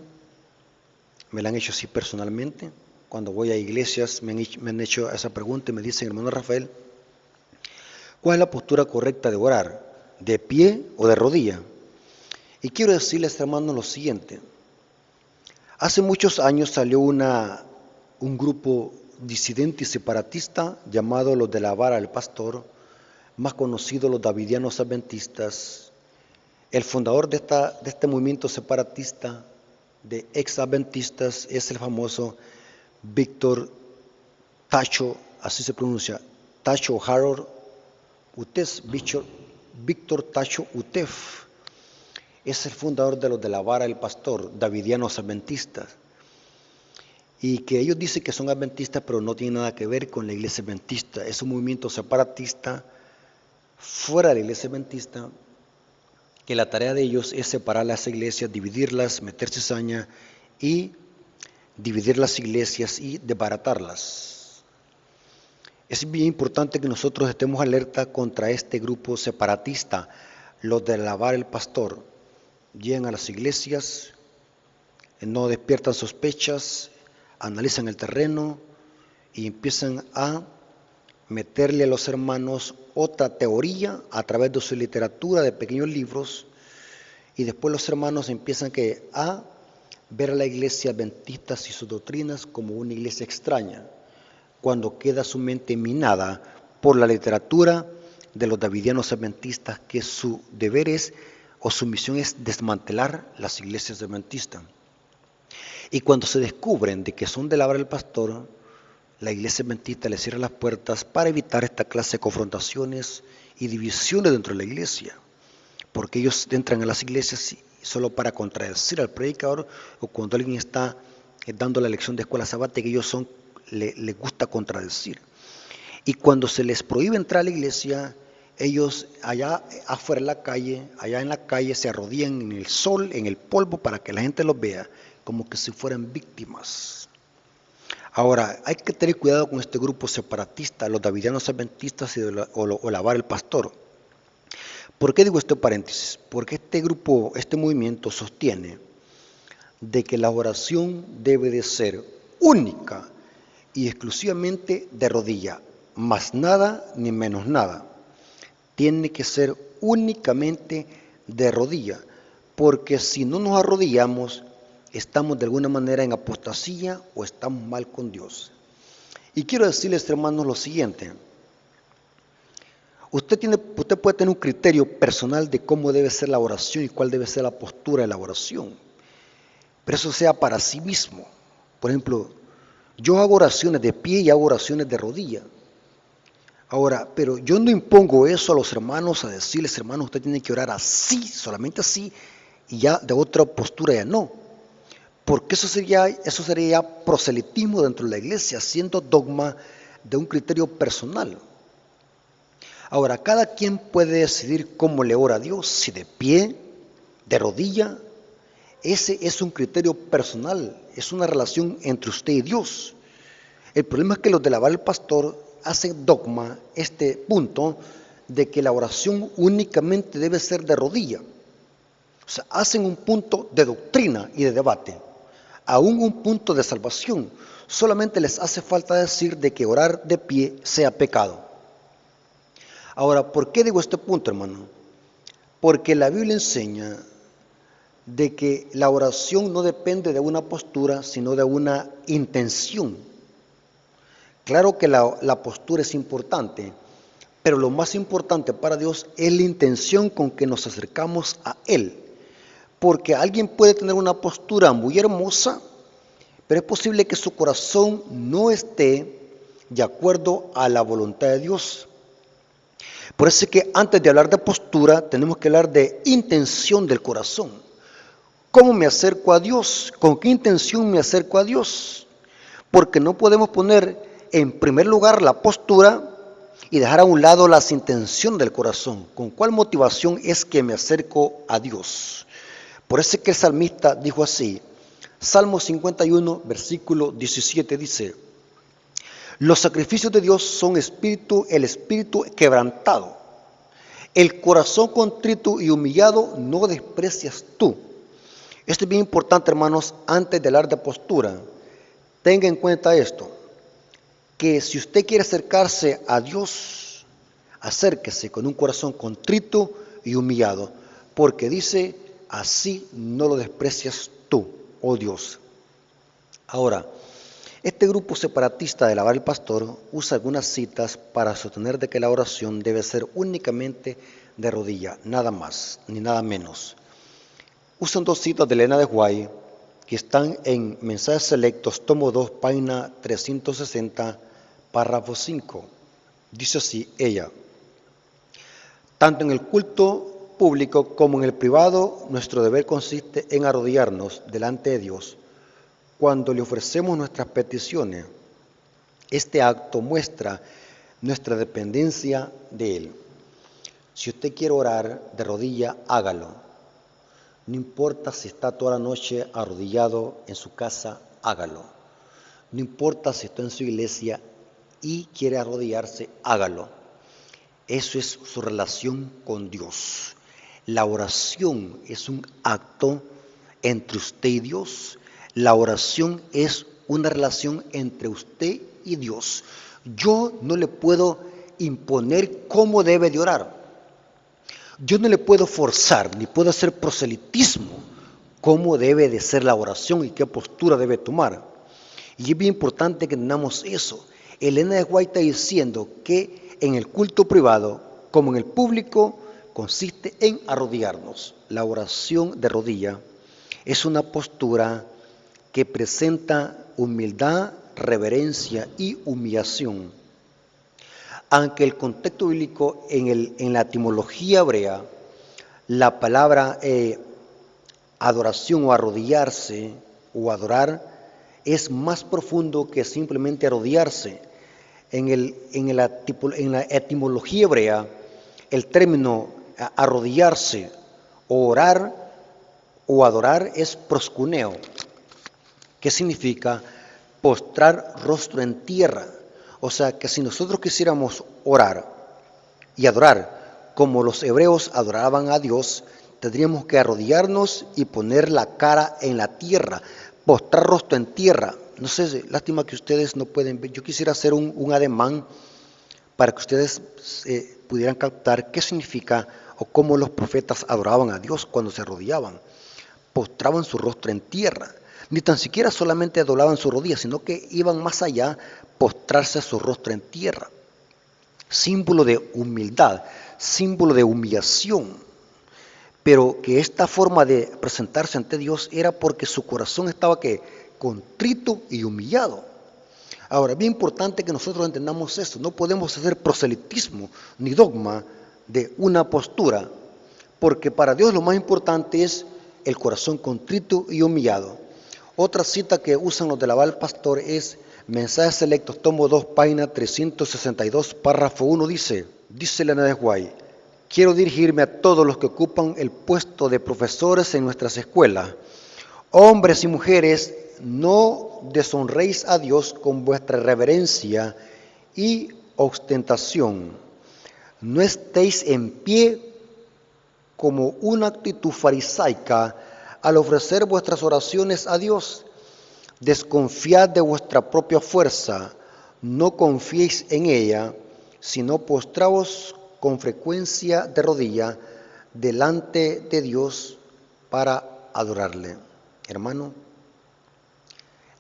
me la han hecho así personalmente. Cuando voy a iglesias me han hecho esa pregunta y me dicen: hermano Rafael, ¿cuál es la postura correcta de orar? ¿De pie o de rodilla? Y quiero decirles, hermanos, lo siguiente. Hace muchos años salió un grupo disidente y separatista llamado los de la vara del pastor, más conocidos los davidianos adventistas. El fundador de este movimiento separatista de ex-adventistas es el famoso Víctor Tacho, así se pronuncia, Tacho Harold Utef, Víctor Tacho Utef. Es el fundador de los de la vara del pastor, davidianos adventistas. Y que ellos dicen que son adventistas, pero no tienen nada que ver con la iglesia adventista. Es un movimiento separatista fuera de la iglesia adventista, que la tarea de ellos es separar las iglesias, dividirlas, meter cizaña y dividir las iglesias y desbaratarlas. Es bien importante que nosotros estemos alerta contra este grupo separatista, los de la vara del pastor. Llegan a las iglesias, no despiertan sospechas, analizan el terreno y empiezan a meterle a los hermanos otra teoría a través de su literatura, de pequeños libros, y después los hermanos empiezan a ver a la iglesia adventista y sus doctrinas como una iglesia extraña, cuando queda su mente minada por la literatura de los davidianos adventistas, que su deber es, o su misión es, desmantelar las iglesias adventistas. Y cuando se descubren de que son de la vara del pastor, la iglesia adventista les cierra las puertas para evitar esta clase de confrontaciones y divisiones dentro de la iglesia, porque ellos entran a las iglesias solo para contradecir al predicador, o cuando alguien está dando la lección de escuela sabática, ellos les gusta contradecir. Y cuando se les prohíbe entrar a la iglesia, ellos allá afuera en la calle se arrodillan en el sol, en el polvo, para que la gente los vea, como que si fueran víctimas. Ahora, hay que tener cuidado con este grupo separatista, los davidianos adventistas o la vara del pastor. ¿Por qué digo este paréntesis? Porque este movimiento sostiene de que la oración debe de ser única y exclusivamente de rodilla, más nada ni menos nada. Tiene que ser únicamente de rodilla, porque si no nos arrodillamos, estamos de alguna manera en apostasía o estamos mal con Dios. Y quiero decirles, hermanos, lo siguiente. Usted puede tener un criterio personal de cómo debe ser la oración y cuál debe ser la postura de la oración, pero eso sea para sí mismo. Por ejemplo, yo hago oraciones de pie y hago oraciones de rodilla. Ahora, pero yo no impongo eso a los hermanos, a decirles: hermanos, usted tiene que orar así, solamente así, y ya de otra postura ya no. Porque eso sería proselitismo dentro de la iglesia, siendo dogma de un criterio personal. Ahora, cada quien puede decidir cómo le ora a Dios, si de pie, de rodilla. Ese es un criterio personal, es una relación entre usted y Dios. El problema es que los de la vara del pastor hacen dogma este punto de que la oración únicamente debe ser de rodilla. O sea, hacen un punto de doctrina y de debate, aún un punto de salvación. Solamente les hace falta decir de que orar de pie sea pecado. Ahora, ¿por qué digo este punto, hermano? Porque la Biblia enseña de que la oración no depende de una postura, sino de una intención. Claro que la postura es importante, pero lo más importante para Dios es la intención con que nos acercamos a Él. Porque alguien puede tener una postura muy hermosa, pero es posible que su corazón no esté de acuerdo a la voluntad de Dios. Por eso es que antes de hablar de postura, tenemos que hablar de intención del corazón. ¿Cómo me acerco a Dios? ¿Con qué intención me acerco a Dios? Porque no podemos poner en primer lugar la postura y dejar a un lado las intenciones del corazón. ¿Con cuál motivación es que me acerco a Dios? Por eso es que el salmista dijo así, Salmo 51, versículo 17 dice, los sacrificios de Dios son espíritu, el espíritu quebrantado. El corazón contrito y humillado no desprecias tú. Esto es bien importante, hermanos, antes de hablar de postura. Tenga en cuenta esto, que si usted quiere acercarse a Dios, acérquese con un corazón contrito y humillado, porque dice, así no lo desprecias tú, oh Dios. Ahora, este grupo separatista de la Vara del Pastor usa algunas citas para sostener de que la oración debe ser únicamente de rodilla, nada más ni nada menos. Usan dos citas de Elena de White que están en Mensajes Selectos, tomo 2, página 360, párrafo 5. Dice así ella, tanto en el culto público como en el privado, nuestro deber consiste en arrodillarnos delante de Dios cuando le ofrecemos nuestras peticiones. Este acto muestra nuestra dependencia de Él. Si usted quiere orar de rodilla, hágalo. No importa si está toda la noche arrodillado en su casa, hágalo. No importa si está en su iglesia y quiere arrodillarse, hágalo. Eso es su relación con Dios. La oración es un acto entre usted y Dios. La oración es una relación entre usted y Dios. Yo no le puedo imponer cómo debe de orar. Yo no le puedo forzar, ni puedo hacer proselitismo cómo debe de ser la oración y qué postura debe tomar. Y es bien importante que entendamos eso. Elena de White está diciendo que en el culto privado, como en el público, consiste en arrodillarnos. La oración de rodilla es una postura que presenta humildad, reverencia y humillación. Aunque el contexto bíblico en la etimología hebrea, la palabra adoración o arrodillarse o adorar es más profundo que simplemente arrodillarse. En la etimología hebrea, el término arrodillarse o orar o adorar es proscuneo, que significa postrar rostro en tierra. O sea que si nosotros quisiéramos orar y adorar como los hebreos adoraban a Dios, tendríamos que arrodillarnos y poner la cara en la tierra, postrar rostro en tierra. No sé, lástima que ustedes no pueden ver. Yo quisiera hacer un ademán para que ustedes pudieran captar qué significa o cómo los profetas adoraban a Dios cuando se arrodillaban. Postraban su rostro en tierra. Ni tan siquiera solamente doblaban sus rodillas, sino que iban más allá, postrarse su rostro en tierra. Símbolo de humildad, símbolo de humillación. Pero que esta forma de presentarse ante Dios era porque su corazón estaba contrito y humillado. Ahora, bien importante que nosotros entendamos esto. No podemos hacer proselitismo ni dogma de una postura, porque para Dios lo más importante es el corazón contrito y humillado. Otra cita que usan los de la Vara del Pastor es Mensajes Selectos, tomo 2, página 362, párrafo 1, dice Elena de White, quiero dirigirme a todos los que ocupan el puesto de profesores en nuestras escuelas. Hombres y mujeres, no deshonréis a Dios con vuestra reverencia y ostentación. No estéis en pie como una actitud farisaica al ofrecer vuestras oraciones a Dios. Desconfiad de vuestra propia fuerza, no confiéis en ella, sino postraos con frecuencia de rodilla delante de Dios para adorarle. Hermano,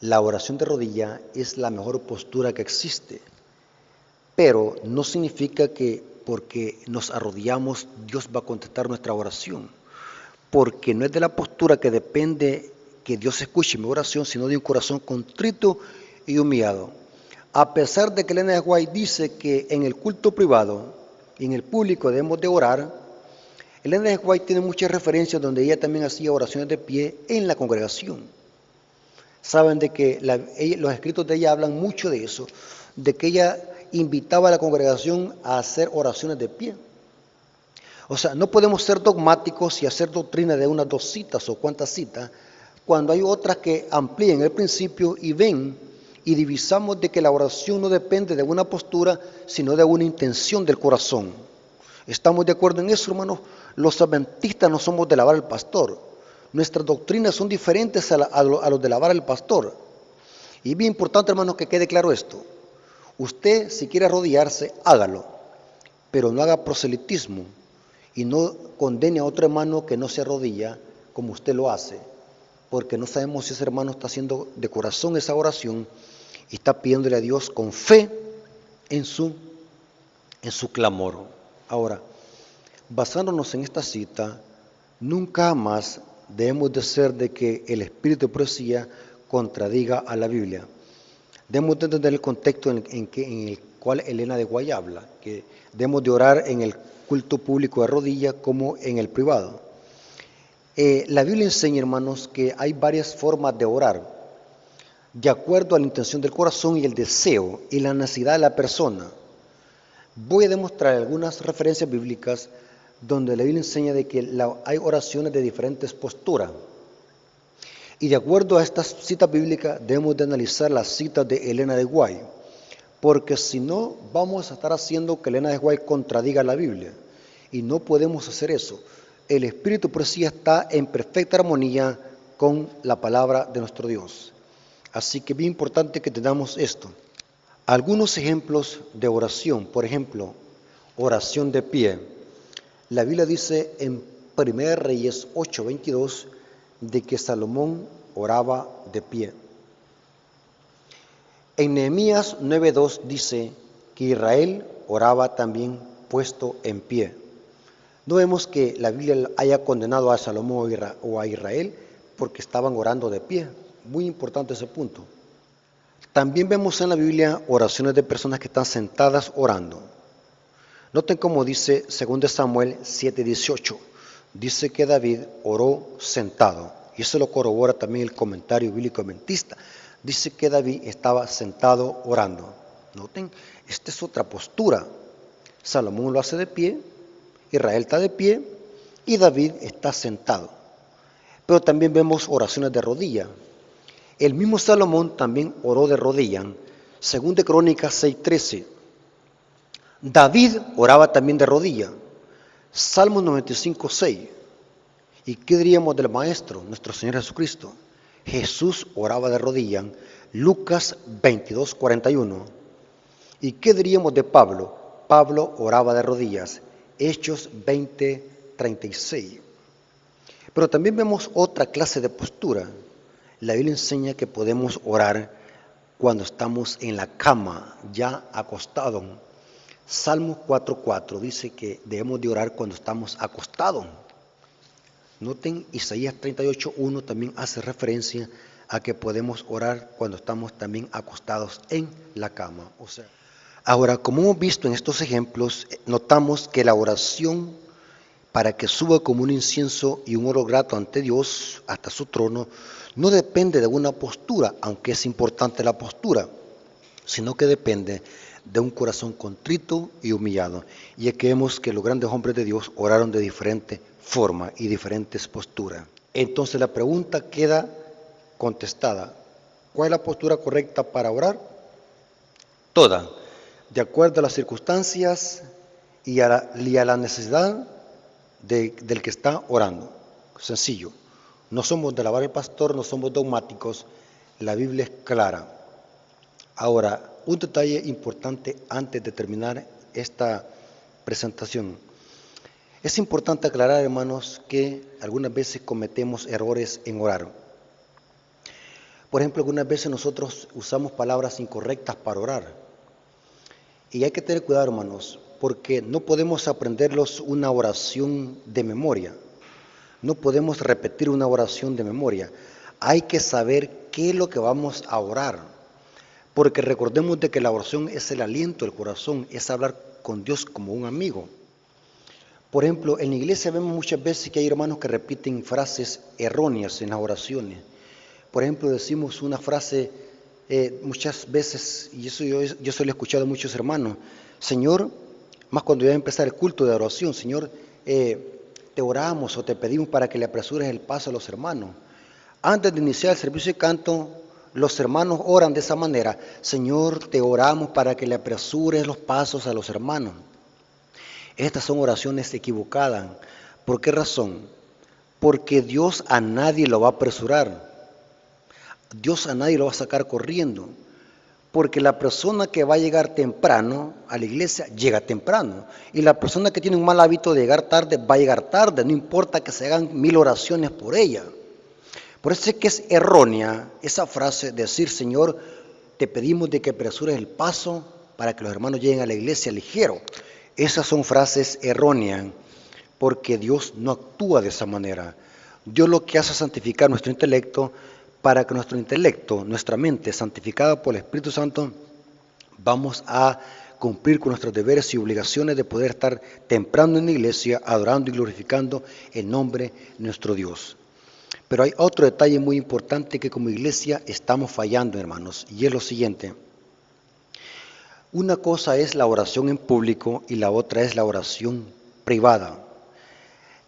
la oración de rodilla es la mejor postura que existe, pero no significa que porque nos arrodillamos Dios va a contestar nuestra oración, porque no es de la postura que depende que Dios escuche mi oración, sino de un corazón contrito y humillado. A pesar de que Elena de White dice que en el culto privado y en el público debemos de orar, Elena de White tiene muchas referencias donde ella también hacía oraciones de pie en la congregación. Saben de que los escritos de ella hablan mucho de eso, de que ella invitaba a la congregación a hacer oraciones de pie. O sea, no podemos ser dogmáticos y hacer doctrina de unas 2 citas o cuantas citas, cuando hay otras que amplíen el principio y ven y divisamos de que la oración no depende de una postura, sino de una intención del corazón. ¿Estamos de acuerdo en eso, hermanos? Los adventistas no somos de alabar al pastor. Nuestras doctrinas son diferentes a los de alabar al pastor. Y es bien importante, hermanos, que quede claro esto. Usted, si quiere arrodillarse, hágalo, pero no haga proselitismo y no condene a otro hermano que no se arrodilla como usted lo hace, porque no sabemos si ese hermano está haciendo de corazón esa oración y está pidiéndole a Dios con fe en su clamor. Ahora, basándonos en esta cita, nunca más debemos de ser de que el espíritu de profecía contradiga a la Biblia. Debemos de entender el contexto en el cual Elena de White habla, que debemos de orar en el culto público de rodillas como en el privado. La Biblia enseña, hermanos, que hay varias formas de orar, de acuerdo a la intención del corazón y el deseo y la necesidad de la persona. Voy a demostrar algunas referencias bíblicas donde la Biblia enseña de que hay oraciones de diferentes posturas. Y de acuerdo a estas citas bíblicas debemos de analizar las citas de Elena de White, porque si no vamos a estar haciendo que Elena de White contradiga la Biblia, y no podemos hacer eso. El espíritu de profecía está en perfecta armonía con la palabra de nuestro Dios. Así que es bien importante que tengamos esto. Algunos ejemplos de oración, por ejemplo, oración de pie. La Biblia dice en 1 Reyes 8:22 de que Salomón oraba de pie. En Nehemías 9:2 dice que Israel oraba también puesto en pie. No vemos que la Biblia haya condenado a Salomón o a Israel porque estaban orando de pie. Muy importante ese punto. También vemos en la Biblia oraciones de personas que están sentadas orando. Noten cómo dice 2 Samuel 7:18. Dice que David oró sentado. Y eso lo corrobora también el comentario bíblico adventista. Dice que David estaba sentado orando. Noten, esta es otra postura. Salomón lo hace de pie, Israel está de pie y David está sentado. Pero también vemos oraciones de rodilla. El mismo Salomón también oró de rodilla. Según de Crónicas 6:13. David oraba también de rodilla. Salmo 95:6. ¿Y qué diríamos del Maestro, nuestro Señor Jesucristo? Jesús oraba de rodilla. Lucas 22:41. ¿Y qué diríamos de Pablo? Pablo oraba de rodillas. Hechos 20:36. Pero también vemos otra clase de postura. La Biblia enseña que podemos orar cuando estamos en la cama, ya acostados. Salmos 4:4 dice que debemos de orar cuando estamos acostados. Noten, Isaías 38:1 también hace referencia a que podemos orar cuando estamos también acostados en la cama. Ahora, como hemos visto en estos ejemplos, notamos que la oración para que suba como un incienso y un oro grato ante Dios hasta su trono no depende de una postura, aunque es importante la postura, sino que depende de un corazón contrito y humillado. Y es que vemos que los grandes hombres de Dios oraron de diferente forma y diferentes posturas. Entonces la pregunta queda contestada. ¿Cuál es la postura correcta para orar? Toda, de acuerdo a las circunstancias y a la necesidad del que está orando. Sencillo. No somos de alabar al pastor, no somos dogmáticos. La Biblia es clara. Ahora, un detalle importante antes de terminar esta presentación. Es importante aclarar, hermanos, que algunas veces cometemos errores en orar. Por ejemplo, algunas veces nosotros usamos palabras incorrectas para orar. Y hay que tener cuidado, hermanos, porque no podemos aprenderlos una oración de memoria. No podemos repetir una oración de memoria. Hay que saber qué es lo que vamos a orar. Porque recordemos de que la oración es el aliento del corazón, es hablar con Dios como un amigo. Por ejemplo, en la iglesia vemos muchas veces que hay hermanos que repiten frases erróneas en las oraciones. Por ejemplo, decimos una frase muchas veces, y eso yo se lo he escuchado a muchos hermanos: Señor, más cuando ya va a empezar el culto de oración, Señor, te oramos o te pedimos para que le apresures el paso a los hermanos. Antes de iniciar el servicio de canto, los hermanos oran de esa manera: Señor, te oramos para que le apresures los pasos a los hermanos. Estas son oraciones equivocadas. ¿Por qué razón? Porque Dios a nadie lo va a apresurar. Dios a nadie lo va a sacar corriendo. Porque la persona que va a llegar temprano a la iglesia, llega temprano. Y la persona que tiene un mal hábito de llegar tarde, va a llegar tarde. No importa que se hagan 1000 oraciones por ella. Por eso es que es errónea esa frase, decir: Señor, te pedimos de que apresures el paso para que los hermanos lleguen a la iglesia ligero. Esas son frases erróneas, porque Dios no actúa de esa manera. Dios lo que hace es santificar nuestro intelecto, para que nuestro intelecto, nuestra mente, santificada por el Espíritu Santo, vamos a cumplir con nuestros deberes y obligaciones de poder estar temprano en la iglesia, adorando y glorificando el nombre de nuestro Dios. Pero hay otro detalle muy importante que como iglesia estamos fallando, hermanos, y es lo siguiente. Una cosa es la oración en público y la otra es la oración privada.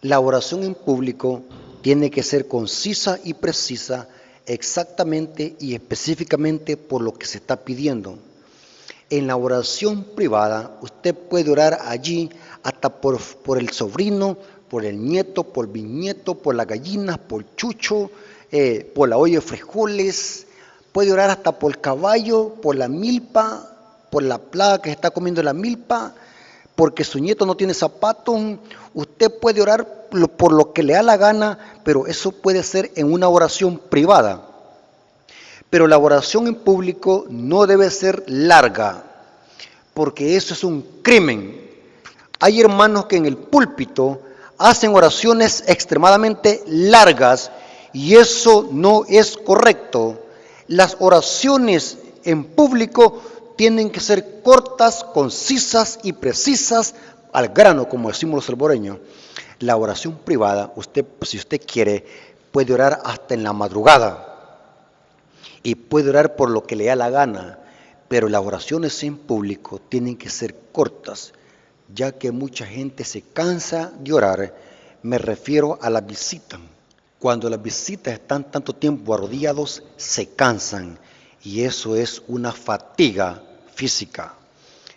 La oración en público tiene que ser concisa y precisa, exactamente y específicamente por lo que se está pidiendo. En la oración privada, usted puede orar allí hasta por el sobrino, por el nieto, por el bisnieto, por las gallinas, por Chucho, por la olla de frijoles. Puede orar hasta por el caballo, por la milpa, por la plaga que se está comiendo la milpa, porque su nieto no tiene zapatos. Usted puede orar por lo que le da la gana, pero eso puede ser en una oración privada. Pero la oración en público no debe ser larga, porque eso es un crimen. Hay hermanos que en el púlpito hacen oraciones extremadamente largas y eso no es correcto. Las oraciones en público tienen que ser cortas, concisas y precisas, al grano, como decimos los salvadoreños. La oración privada, usted, si usted quiere, puede orar hasta en la madrugada y puede orar por lo que le da la gana, pero las oraciones en público tienen que ser cortas, ya que mucha gente se cansa de orar. Me refiero a las visitas. Cuando las visitas están tanto tiempo arrodillados, se cansan y eso es una fatiga física.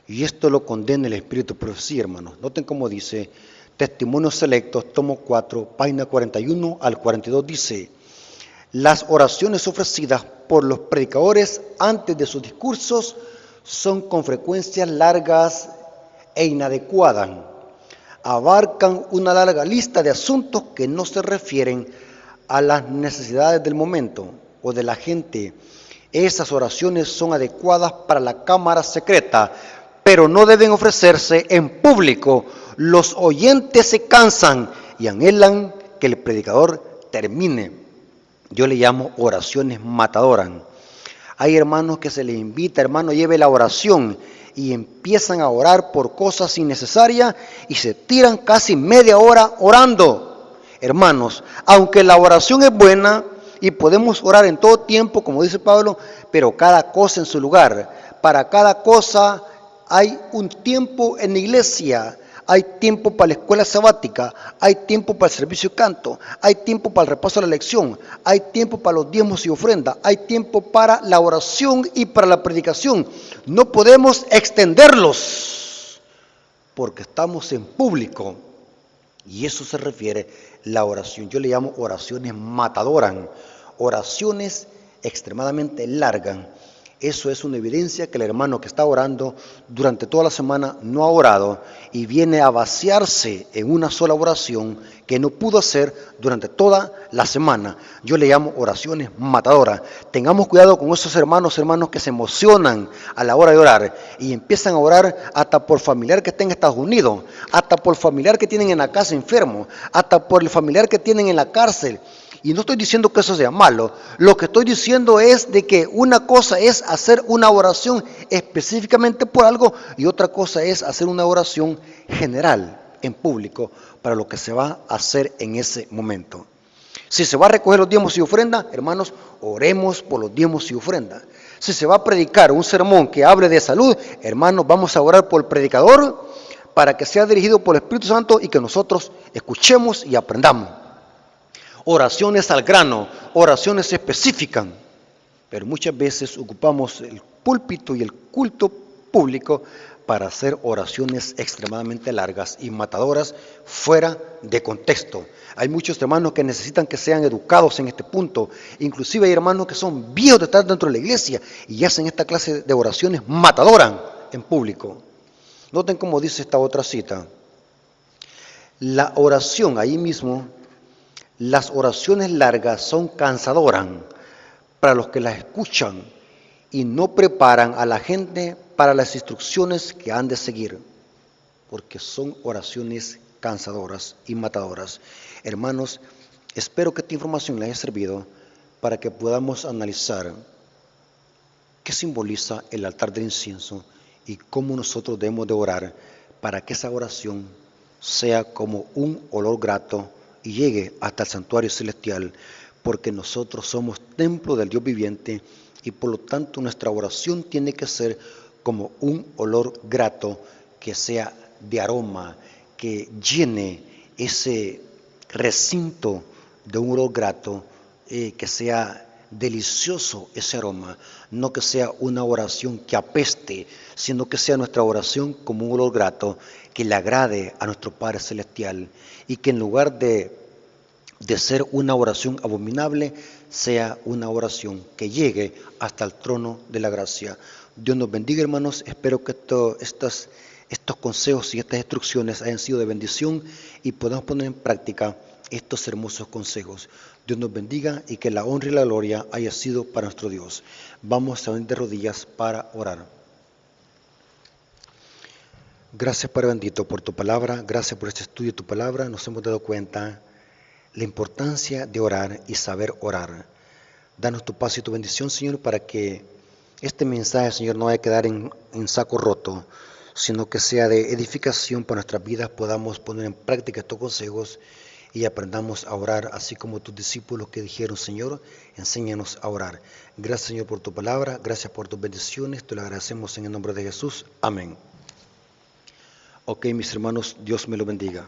Y esto lo condena el Espíritu de Profecía, hermanos. Noten cómo dice Testimonios Selectos, tomo 4, página 41 al 42, dice: las oraciones ofrecidas por los predicadores antes de sus discursos son con frecuencia largas e inadecuadas. Abarcan una larga lista de asuntos que no se refieren a las necesidades del momento o de la gente. Esas oraciones son adecuadas para la cámara secreta, pero no deben ofrecerse en público. Los oyentes se cansan y anhelan que el predicador termine. Yo le llamo oraciones matadoras. Hay hermanos que se les invita: hermano, lleve la oración, y empiezan a orar por cosas innecesarias y se tiran casi media hora orando. Hermanos, aunque la oración es buena y podemos orar en todo tiempo, como dice Pablo, pero cada cosa en su lugar. Para cada cosa hay un tiempo en la iglesia. Hay tiempo para la escuela sabática, hay tiempo para el servicio de canto, hay tiempo para el repaso de la lección, hay tiempo para los diezmos y ofrendas, hay tiempo para la oración y para la predicación. No podemos extenderlos porque estamos en público y eso se refiere a la oración. Yo le llamo oraciones matadoras, oraciones extremadamente largas. Eso es una evidencia que el hermano que está orando durante toda la semana no ha orado y viene a vaciarse en una sola oración que no pudo hacer durante toda la semana. Yo le llamo oraciones matadoras. Tengamos cuidado con esos hermanos que se emocionan a la hora de orar y empiezan a orar hasta por familiar que esté en Estados Unidos, hasta por familiar que tienen en la casa enfermo, hasta por el familiar que tienen en la cárcel. Y no estoy diciendo que eso sea malo, lo que estoy diciendo es de que una cosa es hacer una oración específicamente por algo y otra cosa es hacer una oración general en público para lo que se va a hacer en ese momento. Si se va a recoger los diezmos y ofrendas, hermanos, oremos por los diezmos y ofrendas. Si se va a predicar un sermón que hable de salud, hermanos, vamos a orar por el predicador para que sea dirigido por el Espíritu Santo y que nosotros escuchemos y aprendamos. Oraciones al grano, oraciones específicas, pero muchas veces ocupamos el púlpito y el culto público para hacer oraciones extremadamente largas y matadoras fuera de contexto. Hay muchos hermanos que necesitan que sean educados en este punto, inclusive hay hermanos que son viejos de estar dentro de la iglesia y hacen esta clase de oraciones matadoras en público. Noten cómo dice esta otra cita. La oración ahí mismo, las oraciones largas son cansadoras para los que las escuchan y no preparan a la gente para las instrucciones que han de seguir, porque son oraciones cansadoras y matadoras. Hermanos, espero que esta información les haya servido para que podamos analizar qué simboliza el altar del incienso y cómo nosotros debemos de orar para que esa oración sea como un olor grato y llegue hasta el santuario celestial, porque nosotros somos templo del Dios viviente y por lo tanto nuestra oración tiene que ser como un olor grato que sea de aroma, que llene ese recinto de un olor grato, que sea delicioso ese aroma, no que sea una oración que apeste, sino que sea nuestra oración como un olor grato que le agrade a nuestro Padre Celestial y que en lugar de ser una oración abominable, sea una oración que llegue hasta el trono de la gracia. Dios nos bendiga, hermanos. Espero que estos consejos y estas instrucciones hayan sido de bendición y podamos poner en práctica estos hermosos consejos. Dios nos bendiga y que la honra y la gloria haya sido para nuestro Dios. Vamos a venir de rodillas para orar. Gracias, Padre bendito, por tu palabra. Gracias por este estudio de tu palabra. Nos hemos dado cuenta la importancia de orar y saber orar. Danos tu paz y tu bendición, Señor, para que este mensaje, Señor, no vaya a quedar en saco roto, sino que sea de edificación para nuestras vidas, podamos poner en práctica estos consejos y aprendamos a orar, así como tus discípulos que dijeron, Señor, enséñanos a orar. Gracias, Señor, por tu palabra, gracias por tus bendiciones, te lo agradecemos en el nombre de Jesús. Amén. Ok, mis hermanos, Dios me lo bendiga.